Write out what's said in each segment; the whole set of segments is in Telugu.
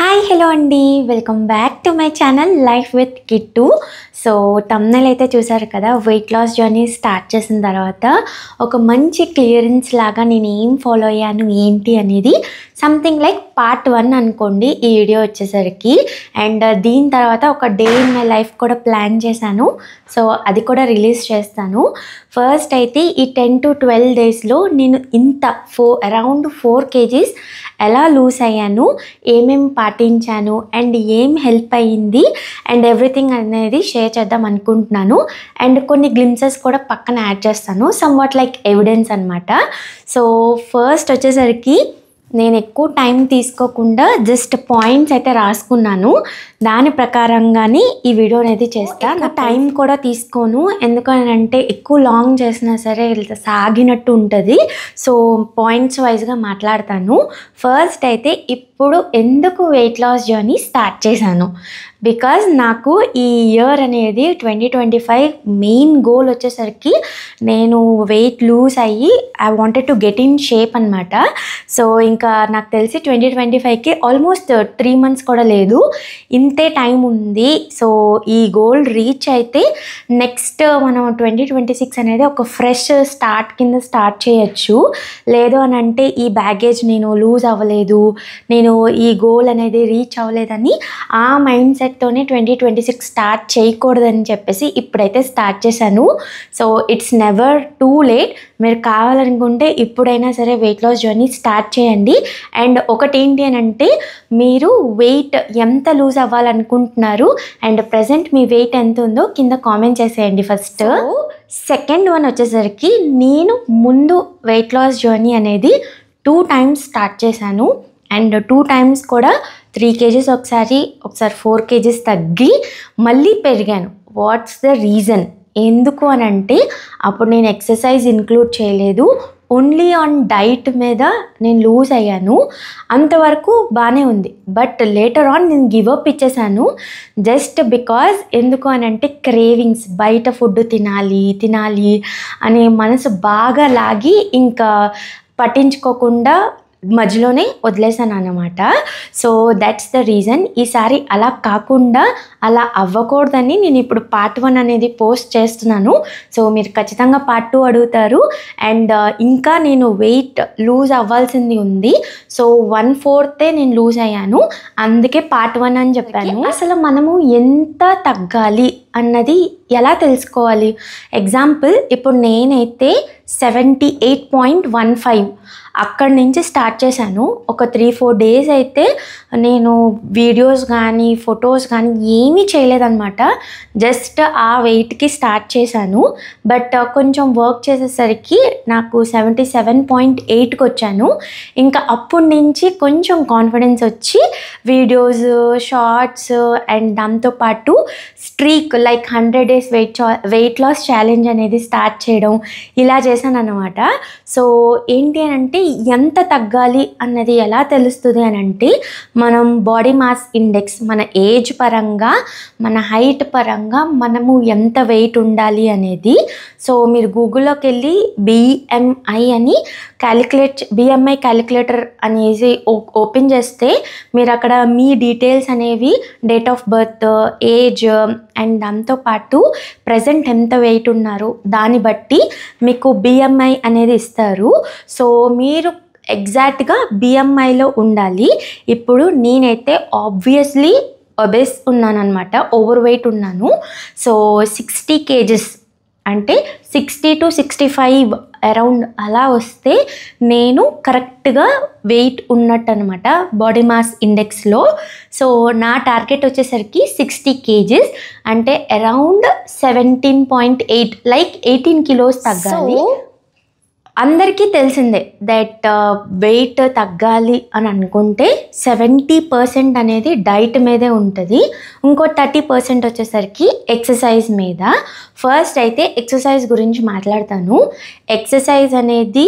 హాయ్ హలో అండి, welcome back to my channel life with Kittu. So thumbnail అయితే చూసారు కదా, వెయిట్ లాస్ జర్నీ స్టార్ట్ చేసిన తర్వాత ఒక మంచి క్లియరెన్స్ లాగా నేను ఏం ఫాలో అయ్యాను ఏంటి అనేది సంథింగ్ లైక్ పార్ట్ 1 అనుకోండి ఈ వీడియో వచ్చేసరికి. అండ్ దీని తర్వాత ఒక డే ఇన్ మై లైఫ్ కూడా ప్లాన్ చేశాను, సో అది కూడా రిలీజ్ చేస్తాను. ఫస్ట్ అయితే ఈ 10 to 12 డేస్లో నేను అరౌండ్ 4 kgs ఎలా లూజ్ అయ్యాను, ఏమేమి పాటించాను అండ్ ఏం హెల్ప్ అయ్యింది అండ్ ఎవ్రీథింగ్ అనేది షేర్ చేద్దాం అనుకుంటున్నాను. అండ్ కొన్ని గ్లిమ్సెస్ కూడా పక్కన యాడ్ చేస్తాను, సమ్వాట్ లైక్ ఎవిడెన్స్ అనమాట. సో ఫస్ట్ వచ్చేసరికి నేను ఎక్కువ టైం తీసుకోకుండా జస్ట్ పాయింట్స్ అయితే రాసుకున్నాను, దాని ప్రకారంగానే ఈ వీడియో అనేది చేస్తాను. నా టైం కూడా తీసుకోను, ఎందుకంటే ఎక్కువ లాంగ్ చేసినా సరే సాగినట్టు ఉంటుంది. సో పాయింట్స్ వైజ్గా మాట్లాడతాను. ఫస్ట్ అయితే ఇప్పుడు ఎందుకు వెయిట్ లాస్ జర్నీ స్టార్ట్ చేశాను, బికాజ్ నాకు ఈ ఇయర్ అనేది 2025 మెయిన్ గోల్ వచ్చేసరికి నేను వెయిట్ లూజ్ అయ్యి I wanted to get in shape అనమాట. సో ఇంకా నాకు తెలిసి 2025కి ఆల్మోస్ట్ 3 months కూడా లేదు, ఇంతే టైం ఉంది. సో ఈ గోల్ రీచ్ అయితే నెక్స్ట్ మనం 2026 అనేది ఒక ఫ్రెష్ స్టార్ట్ కింద స్టార్ట్ చేయొచ్చు. లేదు అని అంటే ఈ బ్యాగేజ్ నేను లూజ్ అవ్వలేదు, నేను ఈ గోల్ అనేది రీచ్ అవ్వలేదని ఆ మైండ్ సెట్తోనే 2026 స్టార్ట్ చేయకూడదని చెప్పేసి ఇప్పుడైతే స్టార్ట్ చేశాను. So it's never too late. మీరు కావాలనుకుంటే ఇప్పుడైనా సరే వెయిట్ లాస్ జర్నీ స్టార్ట్ చేయండి. అండ్ ఒకటి ఏంటి అని అంటే, మీరు వెయిట్ ఎంత లూజ్ అవ్వాలనుకుంటున్నారు అండ్ ప్రజెంట్ మీ వెయిట్ ఎంత ఉందో కింద కామెంట్ చేసేయండి ఫస్ట్. సెకండ్ వన్ వచ్చేసరికి, నేను ముందు వెయిట్ లాస్ జర్నీ అనేది 2 times స్టార్ట్ చేశాను. అండ్ 2 times కూడా 3 kgs ఒకసారి 4 kgs తగ్గి మళ్ళీ పెరిగాను. వాట్స్ ద రీజన్, ఎందుకు అని అంటే అప్పుడు నేను ఎక్సర్సైజ్ ఇంక్లూడ్ చేయలేదు, ఓన్లీ ఆన్ డైట్ మీద నేను లూజ్ అయ్యాను. అంతవరకు బాగానే ఉంది, బట్ లేటర్ ఆన్ నేను గివప్ ఇచ్చేసాను. జస్ట్ బికాజ్ ఎందుకు అని అంటే క్రేవింగ్స్, బయట ఫుడ్ తినాలి అనే మనసు బాగా లాగి ఇంకా పట్టించుకోకుండా మధ్యలోనే వదిలేసాను అన్నమాట. So that's the reason. ఈసారి అలా కాకుండా అలా అవ్వకూడదని నేను ఇప్పుడు పార్ట్ 1 అనేది పోస్ట్ చేస్తున్నాను. సో మీరు ఖచ్చితంగా పార్ట్ 2 అడుగుతారు. అండ్ ఇంకా నేను వెయిట్ లూజ్ అవ్వాల్సింది ఉంది. సో 1/4 నేను లూజ్ అయ్యాను, అందుకే పార్ట్ 1 అని చెప్పాను. అసలు మనము ఎంత తగ్గాలి అన్నది ఎలా తెలుసుకోవాలి? ఎగ్జాంపుల్, ఇప్పుడు నేనైతే 78.15 అక్కడి నుంచి స్టార్ట్ చేశాను. ఒక 3-4 days అయితే నేను వీడియోస్ కానీ ఫొటోస్ కానీ ఏమీ చేయలేదన్నమాట, జస్ట్ ఆ వెయిట్కి స్టార్ట్ చేశాను. బట్ కొంచెం వర్క్ చేసేసరికి నాకు 77.8కి వచ్చాను. ఇంకా అప్పటి నుంచి కొంచెం కాన్ఫిడెన్స్ వచ్చి వీడియోస్, షార్ట్స్ అండ్ దాంతోపాటు streak like 100 days weight loss challenge అనేది స్టార్ట్ చేయడం ఇలా చేశాను అన్నమాట. సో ఏంటి అని అంటే, ఎంత తగ్గాలి అన్నది ఎలా తెలుస్తుంది అని అంటే, మనం బాడీ మాస్ ఇండెక్స్, మన ఏజ్ పరంగా, మన హైట్ పరంగా మనము ఎంత వెయిట్ ఉండాలి అనేది. సో మీరు గూగుల్లోకి వెళ్ళి BMI అని BMI క్యాలిక్యులేటర్ అనేసి ఓపెన్ చేస్తే మీరు అక్కడ మీ డీటెయిల్స్ అనేవి, date of birth, age and దాంతోపాటు ప్రజెంట్ ఎంత వెయిట్ ఉన్నారు దాన్ని బట్టి మీకు BMI అనేది ఇస్తారు. సో మీరు ఎగ్జాక్ట్గా BMIలో ఉండాలి. ఇప్పుడు నేనైతే ఆబ్వియస్లీ ఒబేస్ ఉన్నాను అనమాట, ఓవర్ వెయిట్ ఉన్నాను. సో 60 kgs అంటే 60 to 65 అరౌండ్ అలా వస్తే నేను కరెక్ట్గా వెయిట్ ఉన్నట్టు అనమాట బాడీ మాస్ ఇండెక్స్లో. సో నా టార్గెట్ వచ్చేసరికి 60 kgs అంటే అరౌండ్ 17.8 లైక్ 18 kilos తగ్గాలి. అందరికీ తెలిసిందే దట్ వెయిట్ తగ్గాలి అని అనుకుంటే 70% అనేది డైట్ మీదే ఉంటుంది, ఇంకో 30% వచ్చేసరికి ఎక్సర్సైజ్ మీద. ఫస్ట్ అయితే ఎక్సర్సైజ్ గురించి మాట్లాడతాను. ఎక్సర్సైజ్ అనేది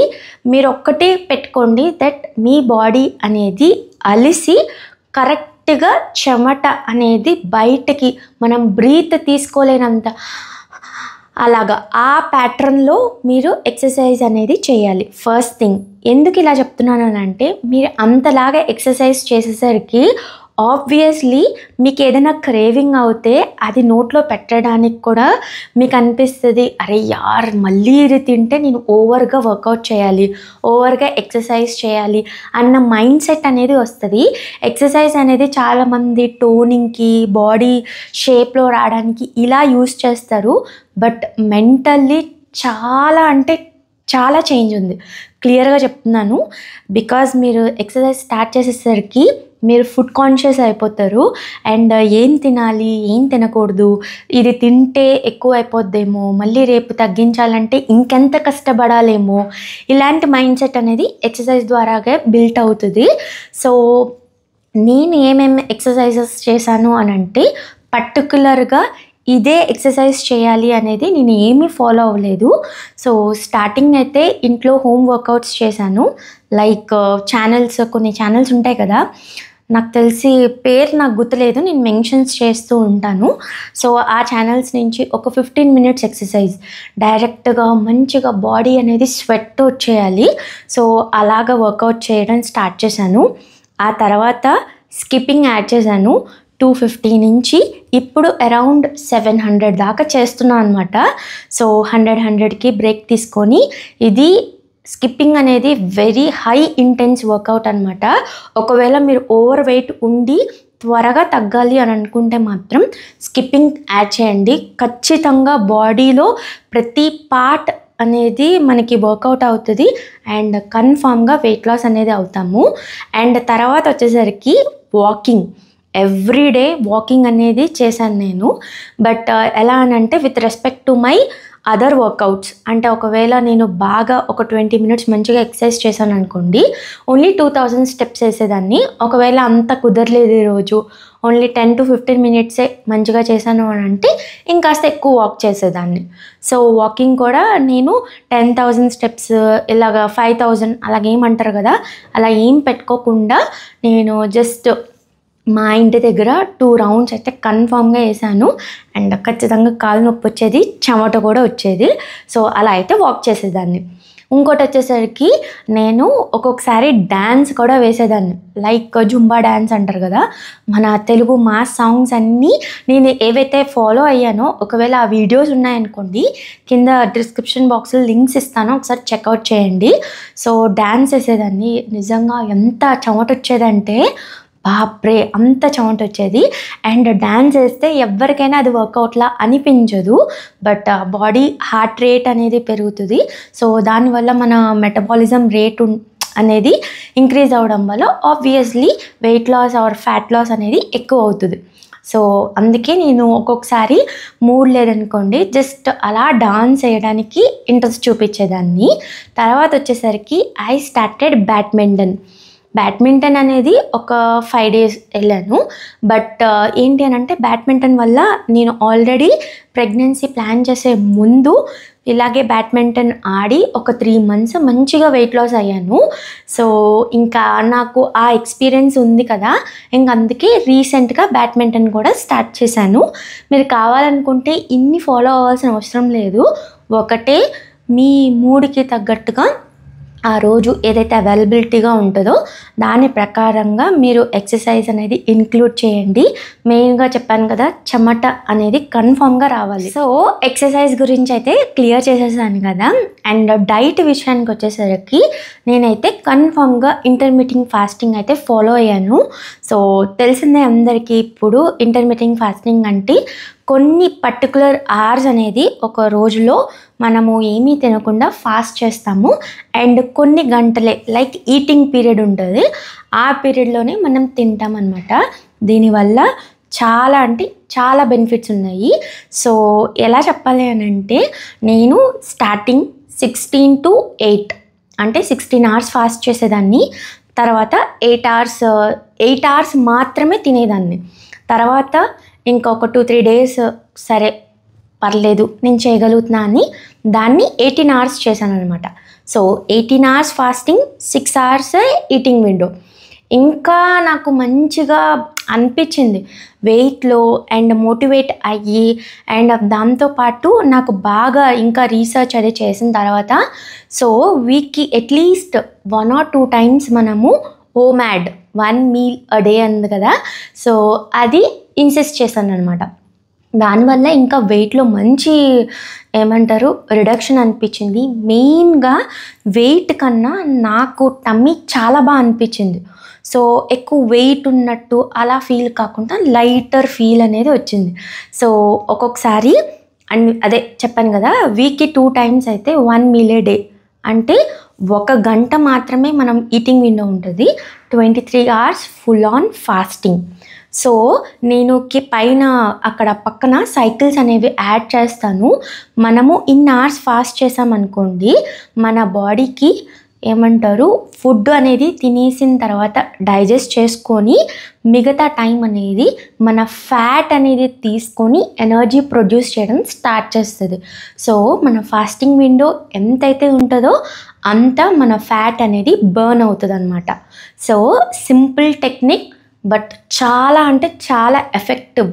మీరు ఒక్కటే పెట్టుకోండి, దట్ మీ బాడీ అనేది అలిసి కరెక్ట్గా చెమట అనేది బయటకి మనం బ్రీత్ తీసుకోలేనంత అలాగా ఆ ప్యాటర్న్లో మీరు ఎక్సర్సైజ్ అనేది చేయాలి. ఫస్ట్ థింగ్ ఎందుకు ఇలా చెప్తున్నాను అంటే, మీరు అంతలాగా ఎక్సర్సైజ్ చేసేసరికి ఆబ్వియస్లీ మీకు ఏదైనా క్రేవింగ్ అవుతే అది నోట్లో పెట్టడానికి కూడా మీకు అనిపిస్తుంది, అరే యార్ మళ్ళీ ఇది తింటే నేను ఓవర్గా వర్కౌట్ చేయాలి, ఓవర్గా ఎక్సర్సైజ్ చేయాలి అన్న మైండ్ సెట్ అనేది వస్తుంది. ఎక్సర్సైజ్ అనేది చాలామంది టోనింగ్కి, బాడీ షేప్లో రావడానికి ఇలా యూస్ చేస్తారు. బట్ మెంటల్లీ చాలా అంటే చాలా చేంజ్ ఉంది, క్లియర్గా చెప్తున్నాను. బికాజ్ మీరు ఎక్సర్సైజ్ స్టార్ట్ చేసేసరికి మీరు ఫుడ్ కాన్షియస్ అయిపోతారు. అండ్ ఏం తినాలి, ఏం తినకూడదు, ఇది తింటే ఎక్కువ అయిపోద్దేమో, మళ్ళీ రేపు తగ్గించాలంటే ఇంకెంత కష్టపడాలేమో, ఇలాంటి మైండ్ సెట్ అనేది ఎక్సర్సైజ్ ద్వారాగా బిల్ట్ అవుతుంది. సో నేను ఏమేమి ఎక్సర్సైజెస్ చేశాను అని అంటే, పర్టికులర్గా ఇదే ఎక్సర్సైజ్ చేయాలి అనేది నేను ఏమీ ఫాలో అవ్వలేదు. సో స్టార్టింగ్ అయితే ఇంట్లో హోమ్ వర్కౌట్స్ చేశాను. లైక్ కొన్ని ఛానల్స్ ఉంటాయి కదా, నాకు తెలిసి పేరు నాకు గుర్తులేదు, నేను మెన్షన్స్ చేస్తూ ఉంటాను. సో ఆ ఛానల్స్ నుంచి ఒక 15 minutes ఎక్సర్సైజ్ డైరెక్ట్గా మంచిగా బాడీ అనేది స్వెట్ వచ్చేయాలి. సో అలాగా వర్కౌట్ చేయడం స్టార్ట్ చేశాను. ఆ తర్వాత స్కిప్పింగ్ యాడ్ చేశాను. 250 నుంచి ఇప్పుడు అరౌండ్ 700 దాకా చేస్తున్నాను అనమాట. సో 100కి బ్రేక్ తీసుకొని, ఇది స్కిప్పింగ్ అనేది వెరీ హై ఇంటెన్స్ వర్కౌట్ అనమాట. ఒకవేళ మీరు ఓవర్ వెయిట్ ఉండి త్వరగా తగ్గాలి అని అనుకుంటే మాత్రం స్కిప్పింగ్ యాడ్ చేయండి. ఖచ్చితంగా బాడీలో ప్రతి పార్ట్ అనేది మనకి వర్కౌట్ అవుతుంది అండ్ కన్ఫామ్గా వెయిట్ లాస్ అనేది అవుతాము. అండ్ తర్వాత వచ్చేసరికి వాకింగ్, ఎవ్రీడే వాకింగ్ అనేది చేశాను నేను. బట్ ఎలా అని అంటే with respect to my other workouts. అంటే ఒకవేళ నేను బాగా ఒక 20 minutes మంచిగా ఎక్సర్సైజ్ చేశాను అనుకోండి, ఓన్లీ 2000 steps వేసేదాన్ని. ఒకవేళ అంత కుదరలేదు ఈరోజు, ఓన్లీ 10 to 15 minutes మంచిగా చేశాను అని అంటే ఇంకాస్త ఎక్కువ వాక్ చేసేదాన్ని. సో వాకింగ్ కూడా నేను 10,000 steps ఇలాగ 5,000 అలాగేమంటారు కదా, అలా ఏం పెట్టుకోకుండా నేను జస్ట్ మా ఇంటి దగ్గర 2 rounds అయితే కన్ఫామ్గా వేసాను. అండ్ ఖచ్చితంగా కాలు నొప్పి వచ్చేది, చెమట కూడా వచ్చేది. సో అలా అయితే వాక్ చేసేదాన్ని. ఇంకోటి వచ్చేసరికి నేను ఒక్కొక్కసారి డ్యాన్స్ కూడా వేసేదాన్ని. లైక్ జుంబా డ్యాన్స్ అంటారు కదా, మన తెలుగు మాస్ సాంగ్స్ అన్నీ నేను ఏవైతే ఫాలో అయ్యానో, ఒకవేళ ఆ వీడియోస్ ఉన్నాయనుకోండి కింద డిస్క్రిప్షన్ బాక్స్లో లింక్స్ ఇస్తాను, ఒకసారి చెక్అవుట్ చేయండి. సో డ్యాన్స్ వేసేదాన్ని. నిజంగా ఎంత చెమట వచ్చేదంటే బాప్రే, అంత చెమట వచ్చేది. అండ్ డ్యాన్స్ వేస్తే ఎవరికైనా అది వర్కౌట్లా అనిపించదు, బట్ బాడీ హార్ట్ రేట్ అనేది పెరుగుతుంది. సో దానివల్ల మన మెటబాలిజం రేట్ అనేది ఇంక్రీజ్ అవ్వడం వల్ల obviously weight loss or fat loss అనేది ఎక్కువ అవుతుంది. సో అందుకే నేను ఒక్కొక్కసారి మూడ్ లేదనుకోండి జస్ట్ అలా డాన్స్ వేయడానికి ఇంట్రెస్ట్ చూపించేదాన్ని. తర్వాత వచ్చేసరికి ఐ స్టార్టెడ్ బ్యాడ్మింటన్ అనేది ఒక 5 days వెళ్ళాను. బట్ ఏంటి అని అంటే, బ్యాడ్మింటన్ వల్ల నేను ఆల్రెడీ ప్రెగ్నెన్సీ ప్లాన్ చేసే ముందు ఇలాగే బ్యాడ్మింటన్ ఆడి ఒక 3 months మంచిగా వెయిట్ లాస్ అయ్యాను. సో ఇంకా నాకు ఆ ఎక్స్పీరియన్స్ ఉంది కదా, ఇంక అందుకే రీసెంట్గా బ్యాడ్మింటన్ కూడా స్టార్ట్ చేశాను. మీరు కావాలనుకుంటే ఇన్ని ఫాలో అవ్వాల్సిన అవసరం లేదు. ఒకటే మీ మూడ్కి తగ్గట్టుగా ఆ రోజు ఏదైతే అవైలబిలిటీగా ఉంటుందో దాని ప్రకారంగా మీరు ఎక్సర్సైజ్ అనేది ఇంక్లూడ్ చేయండి. మెయిన్గా చెప్పాను కదా, చెమట అనేది కన్ఫామ్గా రావాలి. సో ఎక్సర్సైజ్ గురించి అయితే క్లియర్ చేసేసాను కదా. అండ్ డైట్ విషయానికి వచ్చేసరికి నేనైతే కన్ఫామ్గా ఇంటర్మిటింగ్ ఫాస్టింగ్ అయితే ఫాలో అయ్యాను. సో తెలిసిందే అందరికీ, ఇప్పుడు ఇంటర్మిటింగ్ ఫాస్టింగ్ అంటే కొన్ని పర్టికులర్ అవర్స్ అనేది ఒక రోజులో మనము ఏమీ తినకుండా ఫాస్ట్ చేస్తాము. అండ్ కొన్ని గంటలే లైక్ ఈటింగ్ పీరియడ్ ఉంటుంది, ఆ పీరియడ్లోనే మనం తింటాం అన్నమాట. దీనివల్ల చాలా అంటే చాలా బెనిఫిట్స్ ఉన్నాయి. సో ఎలా చెప్పాలి అని అంటే, నేను స్టార్టింగ్ 16 to 8 అంటే 16 hours ఫాస్ట్ చేసేదాన్ని. తర్వాత 8 hours మాత్రమే తినేదాన్ని. తర్వాత ఇంకొక 2-3 days సరే పర్లేదు నేను చేయగలుగుతున్నా అని దాన్ని 18 hours చేశాను అనమాట. So 18 hours fasting, 6 hours eating window. ఇంకా నాకు మంచిగా అనిపించింది వెయిట్లో అండ్ మోటివేట్ అయ్యి. అండ్ దాంతోపాటు నాకు బాగా ఇంకా రీసెర్చ్ అది చేసిన తర్వాత, సో వీక్కి అట్లీస్ట్ 1 or 2 times మనము హోమ్యాడ్ 1 మీల్ అ డే అంది కదా, సో అది ఇన్సిస్ట్ చేశాను అనమాట. దానివల్ల ఇంకా వెయిట్లో మంచి ఏమంటారు రిడక్షన్ అనిపించింది. మెయిన్గా వెయిట్ కన్నా నాకు టమ్మీ చాలా బాగా అనిపించింది. సో ఎక్కువ వెయిట్ ఉన్నట్టు అలా ఫీల్ కాకుండా లైటర్ ఫీల్ అనేది వచ్చింది. సో ఒక్కొక్కసారి అదే చెప్పాను కదా, వీక్కి 2 times అయితే 1 meal a day అంటే 1 గంట మాత్రమే మనం ఈటింగ్ విండో ఉంటుంది. 23 hours full on fasting. So నేను పైన అక్కడ పక్కన సైకిల్స్ అనేవి యాడ్ చేస్తాను. మనము ఇన్ అవర్స్ ఫాస్ట్ చేసామనుకోండి, మన బాడీకి ఏమంటారు ఫుడ్ అనేది తినేసిన తర్వాత డైజెస్ట్ చేసుకొని మిగతా టైం అనేది మన ఫ్యాట్ అనేది తీసుకొని ఎనర్జీ ప్రొడ్యూస్ చేయడం స్టార్ట్ చేస్తుంది. సో మన ఫాస్టింగ్ విండో ఎంతైతే ఉంటుందో అంత మన ఫ్యాట్ అనేది బర్న్ అవుతుంది అనమాట. సో సింపుల్ టెక్నిక్, బట్ చాలా అంటే చాలా effective.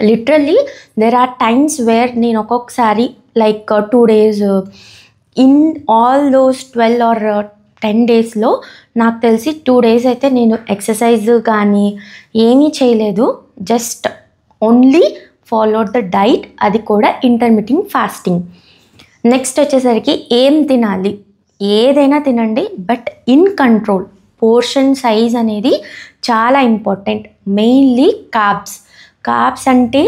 Literally there are times where నేను ఒక్కొక్కసారి like 2 days in all those 12 or 10 daysలో నాకు తెలిసి 2 days అయితే నేను ఎక్సర్సైజ్ కానీ ఏమీ చేయలేదు. Just only followed the diet, అది కూడా ఇంటర్మిటెంట్ ఫాస్టింగ్. నెక్స్ట్ వచ్చేసరికి ఏం తినాలి, ఏదైనా తినండి but in control. Portion size అనేది చాలా ఇంపార్టెంట్. మెయిన్లీ కార్బ్స్ అంటే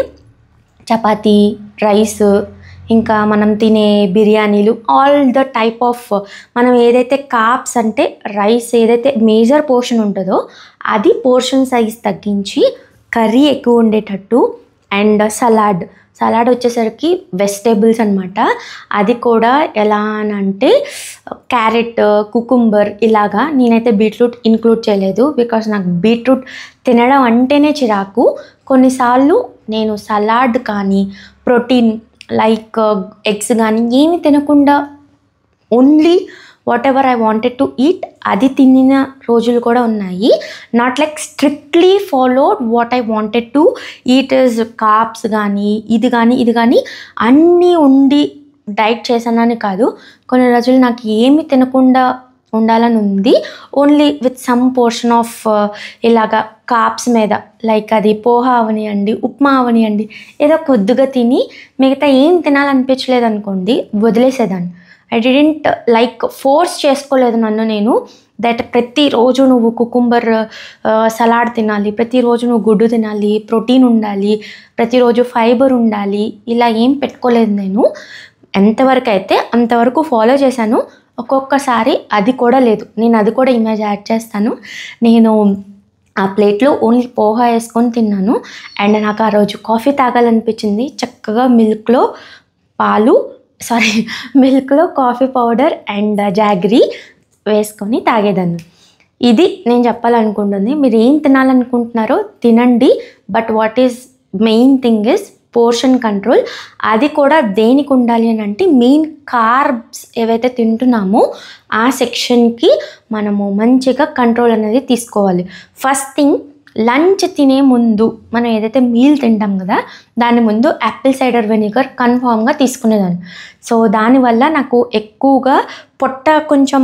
చపాతీ, రైస్, ఇంకా మనం తినే బిర్యానీలు, ఆల్ ద టైప్ ఆఫ్ మనం ఏదైతే కార్బ్స్ అంటే రైస్ ఏదైతే మేజర్ పోర్షన్ ఉంటుందో అది పోర్షన్ సైజ్ తగ్గించి కర్రీ ఎక్కువ ఉండేటట్టు, అండ్ సలాడ్ వచ్చేసరికి వెజిటేబుల్స్ అనమాట. అది కూడా ఎలా అని అంటే క్యారెట్, కుకుంబర్ ఇలాగా. నేనైతే బీట్రూట్ ఇంక్లూడ్ చేయలేదు బికాస్ నాకు బీట్రూట్ తినడం అంటేనే చిరాకు. కొన్నిసార్లు నేను సలాడ్ కానీ ప్రోటీన్ లైక్ ఎగ్స్ కానీ ఏమి తినకుండా only what ever I wanted to eat అది తినిన రోజులు కూడా ఉన్నాయి. Not like strictly followed what I wanted to eat is carbs కానీ ఇది కానీ అన్నీ ఉండి డైట్ చేశానని కాదు. కొన్ని రోజులు నాకు ఏమి తినకుండా ఉండాలని ఉంది, only with some portion of ఇలాగా కార్బ్స్ మీద, లైక్ అది పోహా అవనియండి, ఉప్మా అవనియండి, ఏదో కొద్దిగా తిని మిగతా ఏం తినాలనిపించలేదు అనుకోండి వదిలేసేదాన్ని. ఐ డిడెంట్ లైక్ ఫోర్స్ చేసుకోలేదు నన్ను నేను, దట్ ప్రతిరోజు నువ్వు కుకుంబర్ సలాడ్ తినాలి, ప్రతిరోజు నువ్వు గుడ్డు తినాలి, ప్రోటీన్ ఉండాలి, ప్రతిరోజు ఫైబర్ ఉండాలి, ఇలా ఏం పెట్టుకోలేదు నేను. ఎంతవరకు అయితే అంతవరకు ఫాలో చేశాను. ఒక్కొక్కసారి అది కూడా లేదు, నేను అది కూడా ఇమేజ్ యాడ్ చేస్తాను. నేను ఆ ప్లేట్లో ఓన్లీ పోహా వేసుకొని తిన్నాను, అండ్ నాకు ఆ రోజు కాఫీ తాగాలనిపించింది. చక్కగా మిల్క్లో కాఫీ పౌడర్ అండ్ జాగరీ వేసుకొని తాగేదాన్ని. ఇది నేను చెప్పాలనుకుంటుంది. మీరు ఏం తినాలనుకుంటున్నారో తినండి, but what is main thing is portion control. అది కూడా దేనికి ఉండాలి అని అంటే మెయిన్ కార్బ్స్ ఏవైతే తింటున్నామో ఆ సెక్షన్కి మనము మంచిగా కంట్రోల్ అనేది తీసుకోవాలి. ఫస్ట్ థింగ్, లంచ్ తినే ముందు మనం ఏదైతే మీల్ తింటాం కదా దాని ముందు యాపిల్ సైడర్ వెనిగర్ కన్ఫామ్గా తీసుకునేదాన్ని. సో దానివల్ల నాకు ఎక్కువగా పొట్ట కొంచెం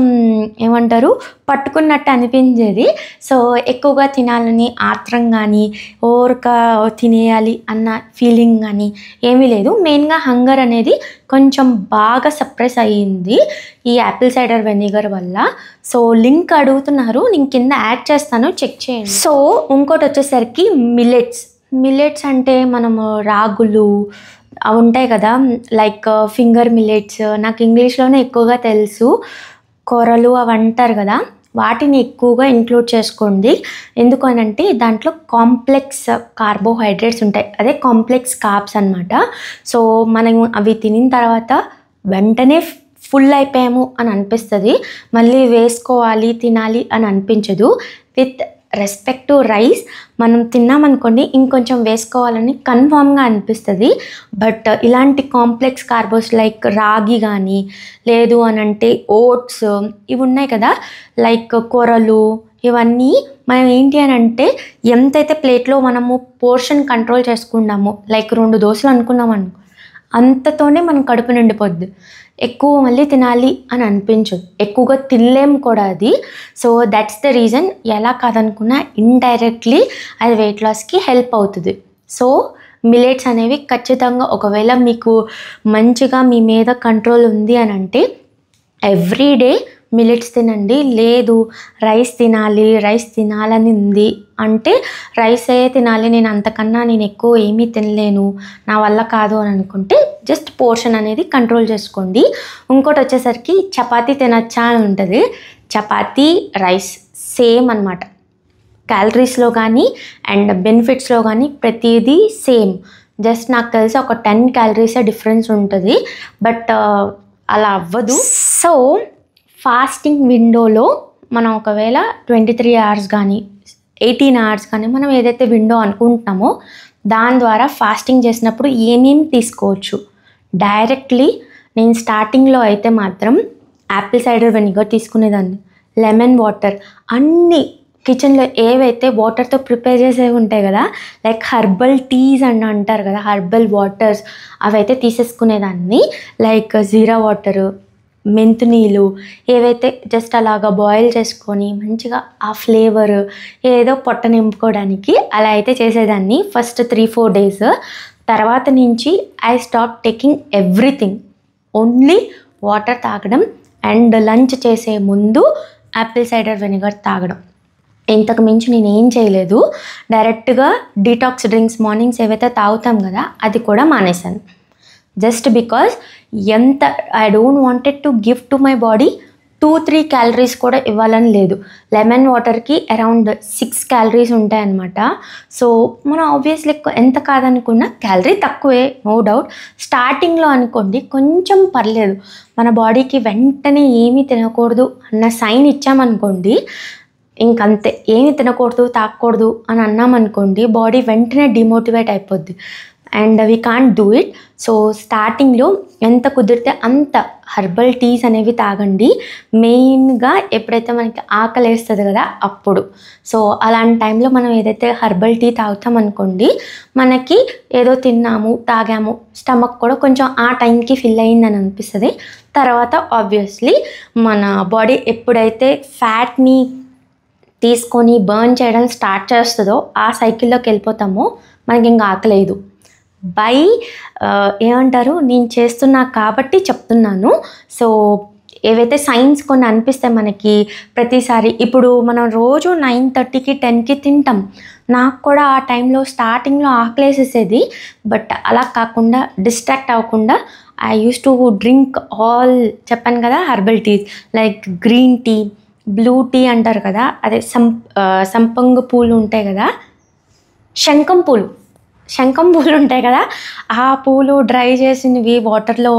ఏమంటారు పట్టుకున్నట్టు అనిపించేది. సో ఎక్కువగా తినాలని ఆత్రం కానీ ఓరక తినేయాలి అన్న ఫీలింగ్ కానీ ఏమీ లేదు. మెయిన్గా హంగర్ అనేది కొంచెం బాగా సప్రెస్ అయ్యింది ఈ యాపిల్ సైడర్ వెనిగర్ వల్ల. సో లింక్ అడుగుతున్నారు, నేను కింద యాడ్ చేస్తాను, చెక్ చేయండి. సో ఇంకోటి వచ్చేసరికి మిల్లెట్స్ అంటే మనము రాగులు అవి ఉంటాయి కదా, లైక్ ఫింగర్ మిల్లెట్స్, నాకు ఇంగ్లీష్లోనే ఎక్కువగా తెలుసు, కొరలు అవి అంటారు కదా, వాటిని ఎక్కువగా ఇంక్లూడ్ చేసుకోండి. ఎందుకు అనంటే దాంట్లో కాంప్లెక్స్ కార్బోహైడ్రేట్స్ ఉంటాయి, అదే కాంప్లెక్స్ కార్బ్స్ అనమాట. సో మనం అవి తినిన తర్వాత వెంటనే ఫుల్ అయిపోయాము అని అనిపిస్తుంది, మళ్ళీ వేసుకోవాలి తినాలి అని అనిపించదు. విత్ రెస్పెక్ట్ టు రైస్ మనం తిన్నామనుకోండి ఇంకొంచెం వేసుకోవాలని కన్ఫామ్గా అనిపిస్తుంది. బట్ ఇలాంటి కాంప్లెక్స్ కార్బోస్ లైక్ రాగి కానీ లేదు అని అంటే ఓట్స్ ఇవి ఉన్నాయి కదా, లైక్ కొరలు, ఇవన్నీ మనం ఏంటి అని అంటే ఎంతైతే ప్లేట్లో మనము పోర్షన్ కంట్రోల్ చేసుకున్నామో, లైక్ 2 దోశలు అనుకున్నాం అనుకో, అంతతోనే మన కడుపు నిండిపోద్ది. ఎక్కువ మళ్ళీ తినాలి అని అనిపించదు, ఎక్కువగా తినలేము కూడా అది. So that's the reason. ఎలా కాదనుకున్నా ఇండైరెక్ట్లీ అది వెయిట్ లాస్కి హెల్ప్ అవుతుంది. సో మిల్లెట్స్ అనేవి ఖచ్చితంగా, ఒకవేళ మీకు మంచిగా మీ మీద కంట్రోల్ ఉంది అని అంటే ఎవ్రీడే మిల్లెట్స్ తినండి. లేదు రైస్ తినాలని ఉంది అంటే రైసే తినాలి, నేను అంతకన్నా నేను ఎక్కువ ఏమీ తినలేను, నా వల్ల కాదు అని అనుకుంటే జస్ట్ పోర్షన్ అనేది కంట్రోల్ చేసుకోండి. ఇంకోటి వచ్చేసరికి చపాతీ తినచ్చా అని ఉంటుంది. చపాతీ రైస్ సేమ్ అనమాట, క్యాలరీస్లో కానీ అండ్ బెనిఫిట్స్లో కానీ ప్రతిదీ సేమ్. జస్ట్ నాకు తెలిసి ఒక 10 క్యాలరీసే డిఫరెన్స్ ఉంటుంది, బట్ అలా అవ్వదు. సో ఫాస్టింగ్ విండోలో మనం ఒకవేళ 23 hours కానీ 18 hours కానీ మనం ఏదైతే విండో అనుకుంటున్నామో దాని ద్వారా ఫాస్టింగ్ చేసినప్పుడు ఏమేమి తీసుకోవచ్చు. డైరెక్ట్లీ నేను స్టార్టింగ్లో అయితే మాత్రం యాపిల్ సైడర్ వెనిగర్ తీసుకునేదాన్ని, లెమన్ వాటర్, అన్నీ కిచెన్లో ఏవైతే వాటర్తో ప్రిపేర్ చేసేవి ఉంటాయి కదా, లైక్ హర్బల్ టీస్ అని అంటారు కదా, హర్బల్ వాటర్స్, అవైతే తీసేసుకునేదాన్ని. లైక్ జీరా వాటరు, మెంతు నీళ్ళు, ఏవైతే జస్ట్ అలాగా బాయిల్ చేసుకొని మంచిగా ఆ ఫ్లేవర్ ఏదో పొట్ట నింపుకోవడానికి అలా అయితే చేసేదాన్ని ఫస్ట్ 3-4 days. తర్వాత నుంచి I stop taking everything, only water తాగడం అండ్ లంచ్ చేసే ముందు యాపిల్ సైడర్ వెనిగర్ తాగడం. ఇంతకు మించి నేను ఏం చేయలేదు. డైరెక్ట్గా డీటాక్స్ డ్రింక్స్ మార్నింగ్స్ ఏవైతే తాగుతాం కదా అది కూడా మానేశాను. Just because I don't wanted to give to my body 2-3 calories కూడా ఇవ్వాలని లేదు. లెమన్ వాటర్కి అరౌండ్ 6 calories ఉంటాయన్నమాట. సో మనం ఆబ్వియస్లీ ఎంత కాదనుకున్నా క్యాలరీ తక్కువే, నో డౌట్. స్టార్టింగ్లో అనుకోండి కొంచెం పర్లేదు, మన బాడీకి వెంటనే ఏమీ తినకూడదు అన్న సైన్ ఇచ్చామనుకోండి, ఇంకంతే, ఏమి తినకూడదు తాగకూడదు అని అన్నామనుకోండి బాడీ వెంటనే డిమోటివేట్ అయిపోద్ది and we can't do it. So స్టార్టింగ్లో ఎంత కుదిరితే అంత హర్బల్ టీస్ అనేవి తాగండి. మెయిన్గా ఎప్పుడైతే మనకి ఆకలి వేస్తుంది కదా అప్పుడు. సో అలాంటి టైంలో మనం ఏదైతే హర్బల్ టీ తాగుతాం అనుకోండి, మనకి ఏదో తిన్నాము తాగాము, స్టమక్ కూడా కొంచెం ఆ టైంకి ఫిల్ అయిందని అనిపిస్తుంది. తర్వాత ఆబ్వియస్లీ మన బాడీ ఎప్పుడైతే ఫ్యాట్ని తీసుకొని బర్న్ చేయడం స్టార్ట్ చేస్తుందో ఆ సైకిల్లోకి వెళ్ళిపోతామో మనకి ఇంకా ఆకలేదు. ఏమంటారు, నేను చేస్తున్నా కాబట్టి చెప్తున్నాను. సో ఏవైతే సైన్స్ కొన్ని అనిపిస్తాయి మనకి ప్రతిసారి, ఇప్పుడు మనం రోజు 9:30కి 10కి తింటాం, నాకు కూడా ఆ టైంలో స్టార్టింగ్లో ఆకలేసేసేది. బట్ అలా కాకుండా డిస్ట్రాక్ట్ అవ్వకుండా I use to drink all, చెప్పాను కదా, herbal teas like green tea, blue tea అంటారు కదా, అదే సంపంగి పూలు ఉంటాయి కదా, శంఖం పూలు ఉంటాయి కదా, ఆ పూలు డ్రై చేసినవి వాటర్లో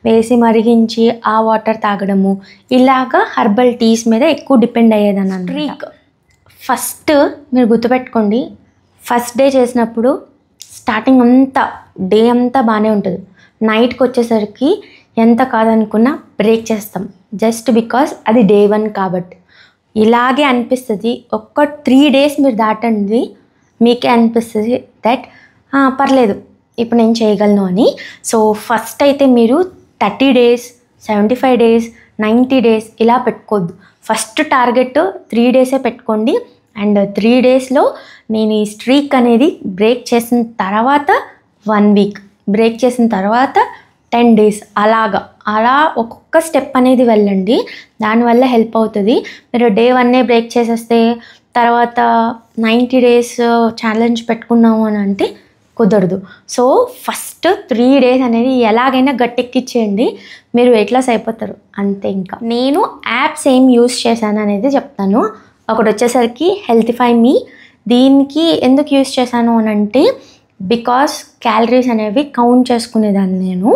వేసి మరిగించి ఆ వాటర్ తాగడము, ఇలాగా హర్బల్ టీస్ మీద ఎక్కువ డిపెండ్ అయ్యేదని అన్నమాట. ఫస్ట్ మీరు గుర్తుపెట్టుకోండి, ఫస్ట్ డే చేసినప్పుడు స్టార్టింగ్ అంతా డే అంతా బాగానే ఉంటుంది, నైట్కి వచ్చేసరికి ఎంత కాదనుకున్నా బ్రేక్ చేస్తాం. జస్ట్ బికాస్ అది day 1 కాబట్టి ఇలాగే అనిపిస్తుంది. ఒక్క 3 days మీరు దాటండి, మీకే అనిపిస్తుంది దట్ పర్లేదు ఇప్పుడు నేను చేయగలను అని. సో ఫస్ట్ అయితే మీరు 30 days, 75 days, 90 days ఇలా పెట్టుకోవద్దు. ఫస్ట్ టార్గెట్ 3 days పెట్టుకోండి. అండ్ 3 daysలో నేను ఈ స్ట్రీక్ అనేది బ్రేక్ చేసిన తర్వాత 1 week, బ్రేక్ చేసిన తర్వాత 10 days, అలా ఒక్కొక్క స్టెప్ అనేది వెళ్ళండి. దానివల్ల హెల్ప్ అవుతుంది. మీరు day 1 బ్రేక్ చేసేస్తే తర్వాత 90 days ఛాలెంజ్ పెట్టుకున్నాము అని అంటే కుదరదు. సో ఫస్ట్ 3 days అనేది ఎలాగైనా గట్టెక్కిచ్చేయండి, మీరు వెయిట్ లాస్ అయిపోతారు అంతే. ఇంకా నేను యాప్స్ ఏం యూస్ చేశాను అనేది చెప్తాను. ఒకటి వచ్చేసరికి హెల్తిఫై మీ. దీనికి ఎందుకు యూస్ చేశాను అని అంటే బికాస్ క్యాలరీస్ అనేవి కౌంట్ చేసుకునేదాన్ని నేను.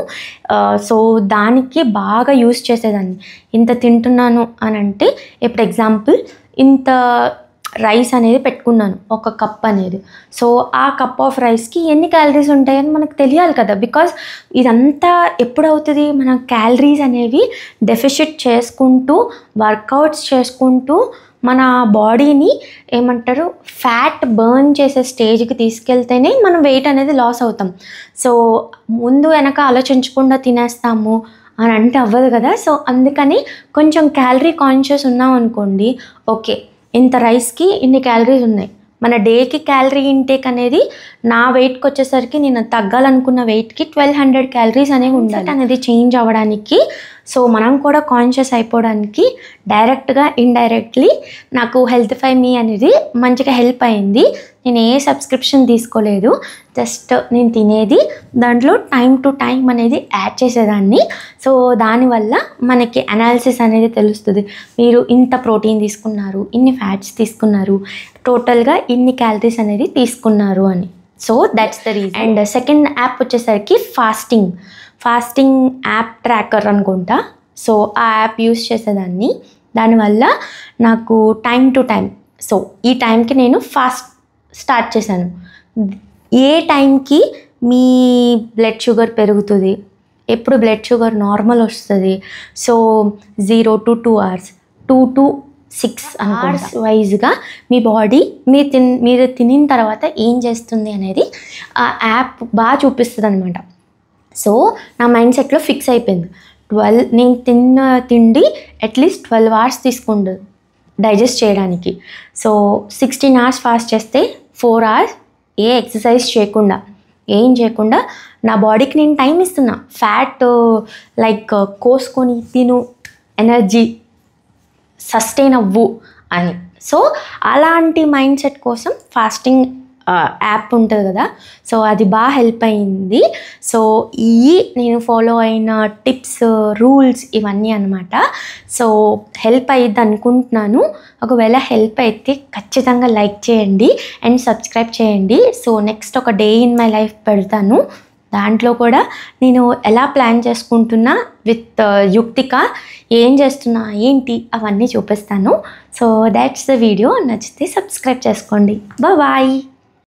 సో దానికి బాగా యూస్ చేసేదాన్ని. ఇంత తింటున్నాను అని అంటే ఇప్పుడు ఎగ్జాంపుల్ ఇంత రైస్ అనేది పెట్టుకున్నాను, 1 cup అనేది. సో ఆ కప్ ఆఫ్ రైస్కి ఎన్ని క్యాలరీస్ ఉంటాయని మనకు తెలియాలి కదా. బికాజ్ ఇదంతా ఎప్పుడవుతుంది, మన క్యాలరీస్ అనేవి డెఫిషిట్ చేసుకుంటూ వర్కౌట్స్ చేసుకుంటూ మన బాడీని ఏమంటారు ఫ్యాట్ బర్న్ చేసే స్టేజ్కి తీసుకెళ్తేనే మనం వెయిట్ అనేది లాస్ అవుతాం. సో ముందు వెనక ఆలోచించకుండా తినేస్తాము అని అంటే అవ్వదు కదా. సో అందుకని కొంచెం క్యాలరీ కాన్షియస్ ఉన్నాం అనుకోండి, ఓకే ఇంత రైస్కి ఇన్ని క్యాలరీస్ ఉన్నాయి, మన డేకి క్యాలరీ ఇంటేక్ అనేది నా వెయిట్కి వచ్చేసరికి నేను తగ్గాలనుకున్న వెయిట్కి 1200 క్యాలరీస్ అనేవి ఉండాలి అనేది చేంజ్ అవ్వడానికి. సో మనం కూడా కాన్షియస్ అయిపోవడానికి డైరెక్ట్గా ఇండైరెక్ట్లీ నాకు హెల్త్ఫై మీ అనేది మంచిగా హెల్ప్ అయింది. నేను ఏ సబ్స్క్రిప్షన్ తీసుకోలేదు, జస్ట్ నేను తినేది దాంట్లో టైం టు టైం అనేది యాడ్ చేసేదాన్ని. సో దానివల్ల మనకి అనాలిసిస్ అనేది తెలుస్తుంది, మీరు ఇంత ప్రోటీన్ తీసుకున్నారు, ఇన్ని ఫ్యాట్స్ తీసుకున్నారు, టోటల్గా ఇన్ని క్యాలరీస్ అనేది తీసుకున్నారు అని. So that's the reason. And second app వచ్చేసరికి ఫాస్టింగ్ యాప్ ట్రాకర్ అనుకుంటా. సో ఆ యాప్ యూస్ చేసేదాన్ని, దానివల్ల నాకు టైం టు టైం, సో ఈ టైంకి నేను ఫాస్ట్ స్టార్ట్ చేశాను, ఏ టైంకి మీ బ్లడ్ షుగర్ పెరుగుతుంది, ఎప్పుడు బ్లడ్ షుగర్ నార్మల్ వస్తుంది, so 0 to 2 hours, 2 to 6 hours వైజ్గా మీ బాడీ మీరు తినిన తర్వాత ఏం చేస్తుంది అనేది ఆ యాప్ బాగా చూపిస్తుంది అనమాట. సో నా మైండ్ సెట్లో ఫిక్స్ అయిపోయింది, నేను తిన్న తిండి అట్లీస్ట్ 12 hours తీసుకుంటుంది డైజెస్ట్ చేయడానికి. సో 16 hours ఫాస్ట్ చేస్తే 4 hours ఏ ఎక్సర్సైజ్ చేయకుండా ఏం చేయకుండా నా బాడీకి నేను టైం ఇస్తున్నా, ఫ్యాట్ లైక్ కోసుకొని తిను, ఎనర్జీ సస్టైన్ అవ్వు అని. సో అలాంటి మైండ్ సెట్ కోసం ఫాస్టింగ్ యాప్ ఉంటుంది కదా, సో అది బాగా హెల్ప్ అయింది. సో నేను ఫాలో అయిన టిప్స్, రూల్స్ ఇవన్నీ అనమాట. సో హెల్ప్ అయ్యిద్ది అనుకుంటున్నాను. ఒకవేళ హెల్ప్ అయితే ఖచ్చితంగా లైక్ చేయండి అండ్ సబ్స్క్రైబ్ చేయండి. సో నెక్స్ట్ ఒక డే ఇన్ మై లైఫ్ పెడతాను, దాంట్లో కూడా నేను ఎలా ప్లాన్ చేసుకుంటున్నా విత్ యుక్తిక, ఏం చేస్తున్నా ఏంటి అవన్నీ చూపిస్తాను. So that's the video. నచ్చితే సబ్స్క్రైబ్ చేసుకోండి. బాయ్.